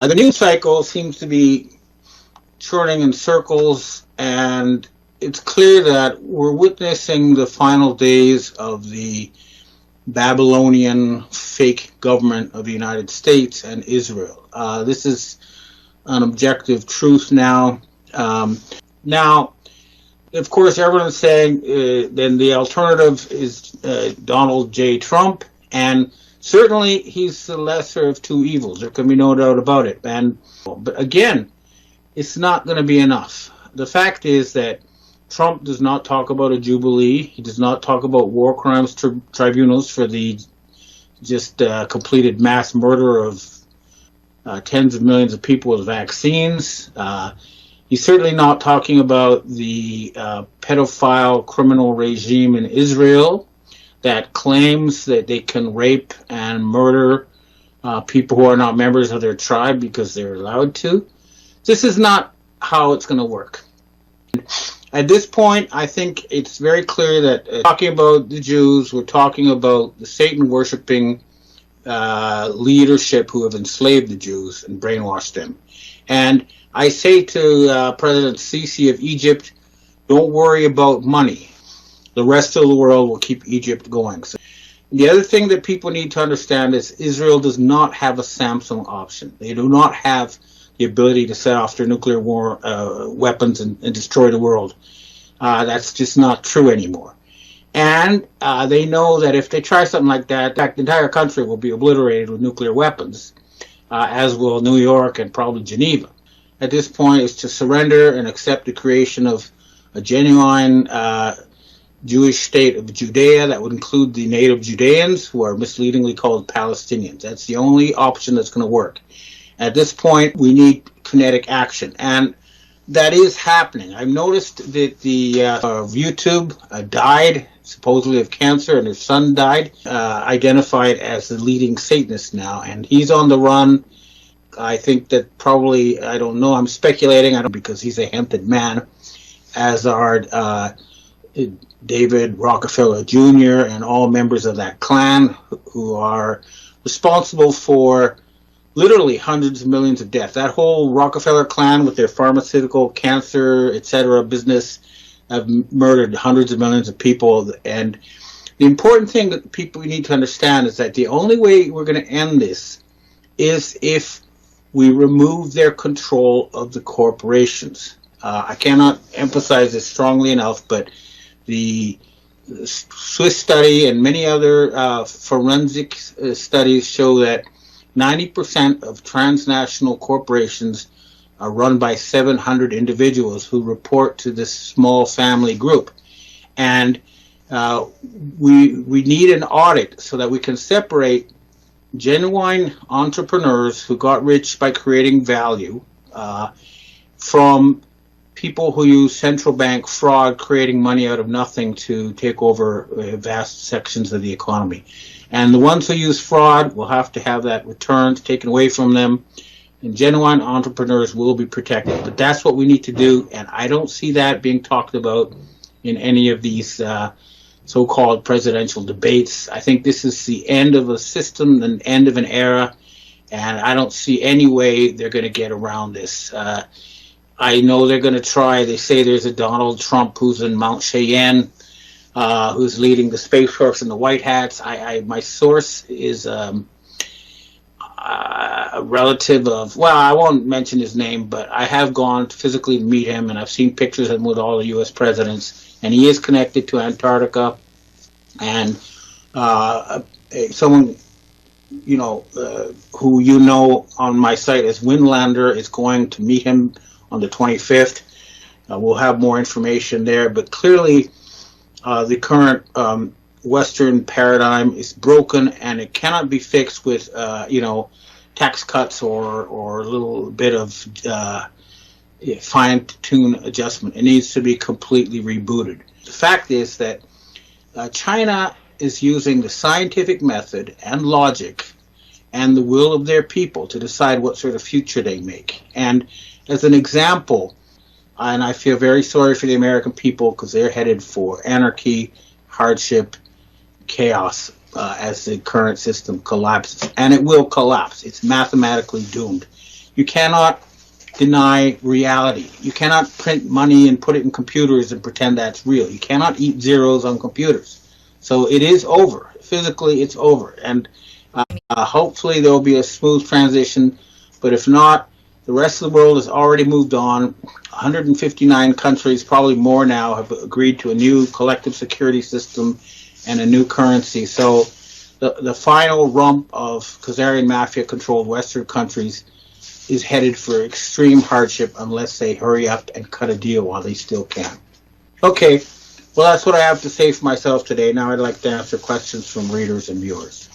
The news cycle seems to be churning in circles, and it's clear that we're witnessing the final days of the Babylonian fake government of the United States and Israel. This is an objective truth now. Now, of course, everyone's saying then the alternative is Donald J. Trump, and certainly he's the lesser of two evils. There can be no doubt about it. But again, it's not going to be enough. The fact is that Trump does not talk about a jubilee. He does not talk about war crimes tribunals for the just completed mass murder of tens of millions of people with vaccines. He's certainly not talking about the pedophile criminal regime in Israel that claims that they can rape and murder people who are not members of their tribe because they're allowed to. This is not how it's going to work. At this point, I think it's very clear that talking about the Jews, we're talking about the Satan-worshipping leadership who have enslaved the Jews and brainwashed them. And I say to President Sisi of Egypt, don't worry about money. The rest of the world will keep Egypt going. So the other thing that people need to understand is Israel does not have a Samsung option. They do not have the ability to set off their nuclear war weapons and destroy the world. That's just not true anymore. And they know that if they try something like that, the entire country will be obliterated with nuclear weapons, as will New York and probably Geneva. At this point, it's to surrender and accept the creation of a genuine Jewish state of Judea that would include the native Judeans, who are misleadingly called Palestinians. That's the only option that's going to work. At this point, we need kinetic action, and that is happening. I've noticed that the YouTube died, supposedly of cancer, and his son died, identified as the leading Satanist now, and he's on the run. I think that probably, I don't know, I'm speculating, because he's a hunted man, as are David Rockefeller Jr. and all members of that clan who are responsible for literally hundreds of millions of deaths. That whole Rockefeller clan with their pharmaceutical, cancer, etc. business have murdered hundreds of millions of people. And the important thing that people need to understand is that the only way we're going to end this is if we remove their control of the corporations. I cannot emphasize this strongly enough, but the Swiss study and many other forensic studies show that 90% of transnational corporations are run by 700 individuals who report to this small family group. And we need an audit so that we can separate genuine entrepreneurs who got rich by creating value from people who use central bank fraud, creating money out of nothing to take over vast sections of the economy. And the ones who use fraud will have to have that returned, taken away from them, and genuine entrepreneurs will be protected. But that's what we need to do, and I don't see that being talked about in any of these so-called presidential debates. I think this is the end of a system, the end of an era, and I don't see any way they're going to get around this. I know they're going to try. They say there's a Donald Trump who's in Mount Cheyenne, who's leading the Space Force in the White Hats. My source is a relative of, well, I won't mention his name, but I have gone to physically meet him, and I've seen pictures of him with all the U.S. presidents, and he is connected to Antarctica. And someone, who on my site as Winlander is going to meet him on the 25th. We'll have more information there, but clearly the current Western paradigm is broken, and it cannot be fixed with, tax cuts or a little bit of fine-tune adjustment. It needs to be completely rebooted. The fact is that China is using the scientific method and logic and the will of their people to decide what sort of future they make. And as an example, and I feel very sorry for the American people because they're headed for anarchy, hardship, chaos as the current system collapses. And it will collapse. It's mathematically doomed. You cannot deny reality. You cannot print money and put it in computers and pretend that's real. You cannot eat zeros on computers. So it is over. Physically, it's over. And hopefully there will be a smooth transition. But if not, the rest of the world has already moved on. 159 countries, probably more now, have agreed to a new collective security system and a new currency. So the final rump of Khazarian mafia-controlled Western countries is headed for extreme hardship unless they hurry up and cut a deal while they still can. Okay, well, that's what I have to say for myself today. Now I'd like to answer questions from readers and viewers.